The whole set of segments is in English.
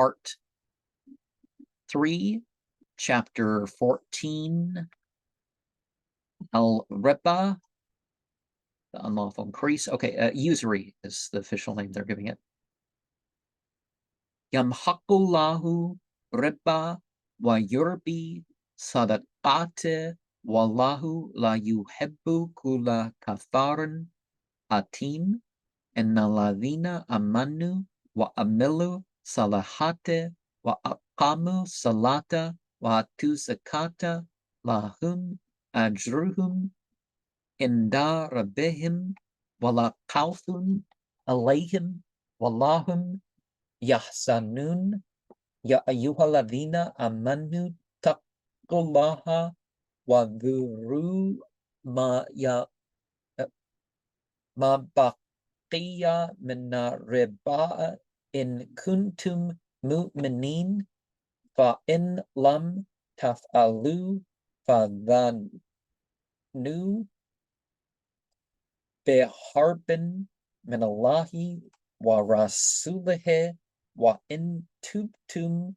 part 3, chapter 14, al-riba, the unlawful increase. Okay, usury is the official name they're giving it. Yamhaqullahu riba wa yurbi sadaqate wallahu la yuhibbu kulla kafarin atim innaladhina amanu wa amilu salahate wa aqamu salata wa atu zakata lahum ajruhum inda rabbihim wala khawfun alayhim wallahum yahsanun ya ayyuhalladhina amanu taqullaha wa dhuru ma baqiya minna riba in kuntum mu'minin fa in lam taf'alu fadhanu biharbin minallahi wa rasulihi wa in tubtum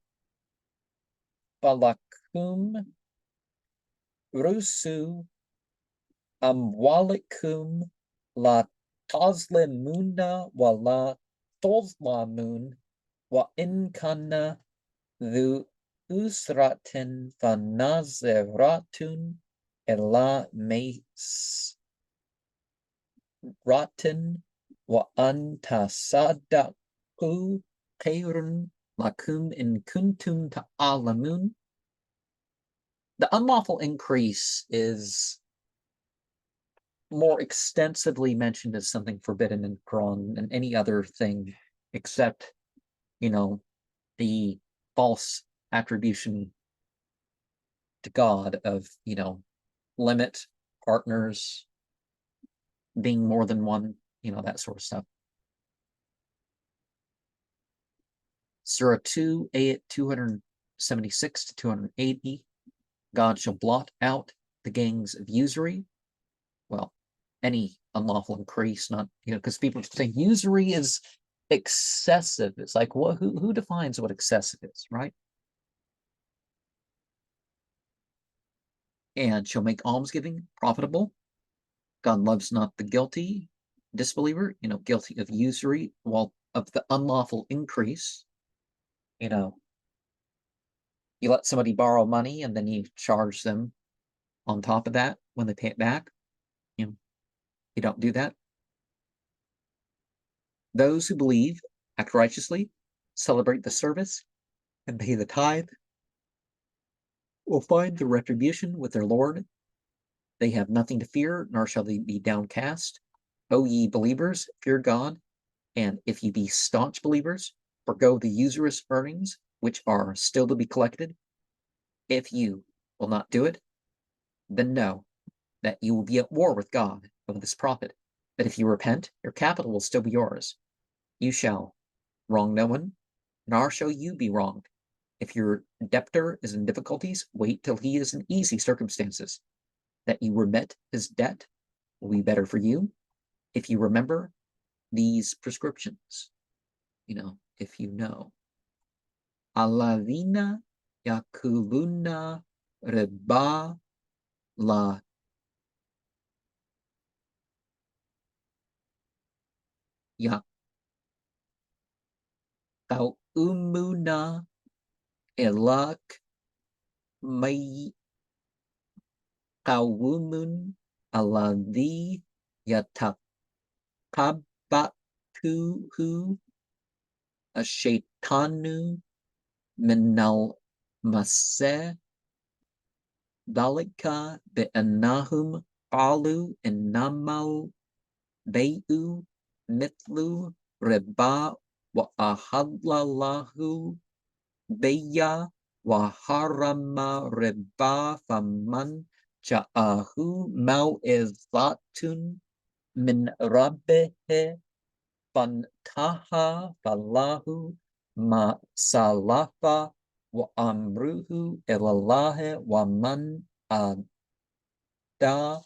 falakum rusu amwalikum la tazlimuna wa la tuzlamun wa in kana dhu usratin fanaziratun ila maisratin wa antasaddaqu khairun lakum in kuntum ta'alamun. The unlawful increase is more extensively mentioned as something forbidden in Quran than any other thing, except, the false attribution to God of, limit, partners, being more than one, that sort of stuff. Surah 2, ayat 276 to 280, God shall blot out the gangs of usury. Well, any unlawful increase, not, because people say usury is excessive. It's like, well, who defines what excessive is, right? And shall make almsgiving profitable. God loves not the guilty disbeliever, guilty of usury, while of the unlawful increase, you let somebody borrow money and then you charge them on top of that when they pay it back. You don't do that. Those who believe, act righteously, celebrate the service, and pay the tithe will find the retribution with their Lord. They have nothing to fear, nor shall they be downcast. O ye believers, fear God, and if ye be staunch believers, forgo the usurious earnings which are still to be collected. If you will not do it, then know that you will be at war with God over this profit. But if you repent, your capital will still be yours. You shall wrong no one, nor shall you be wronged. If your debtor is in difficulties, wait till he is in easy circumstances. That you remit his debt will be better for you if you remember these prescriptions. If you know. Alladhina yakuluna riba la yaqaumuna ilak may qawumun alladhi yataqabbatuhu ashaitanu minal maseh dalika bi'annahum qalu innamal bay'u mithlu riba wa ahallallahu bayya wa harama riba faman ja'ahu mau'izatun min rabbihi fantaha falahu ma salafa wa amruhu ilallahi wa man ada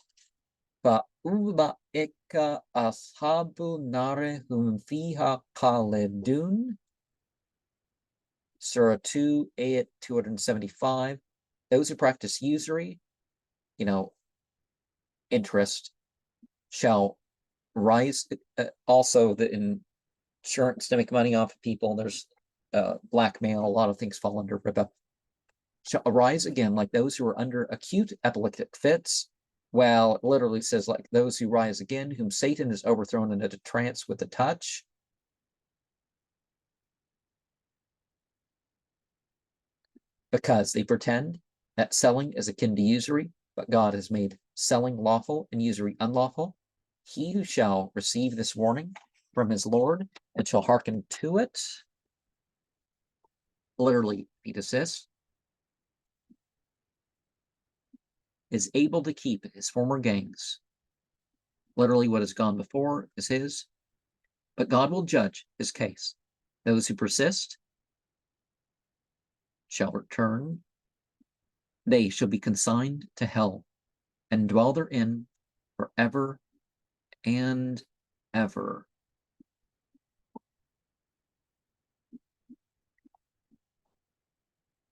fa ulaika ashabu nari hum fiha khalidun. Surah 2, Ayat 275. Those who practice usury, interest, shall rise. Also, the insurance to make money off of people. There's blackmail. A lot of things fall under riba. Shall arise again like those who are under acute epileptic fits. Well, it literally says like those who rise again, whom Satan has overthrown into a trance with a touch. Because they pretend that selling is akin to usury, but God has made selling lawful and usury unlawful. He who shall receive this warning from his Lord and shall hearken to it, literally, he desists, is able to keep his former gains. Literally, what has gone before is his, but God will judge his case. Those who persist shall return. They shall be consigned to hell and dwell therein forever and ever.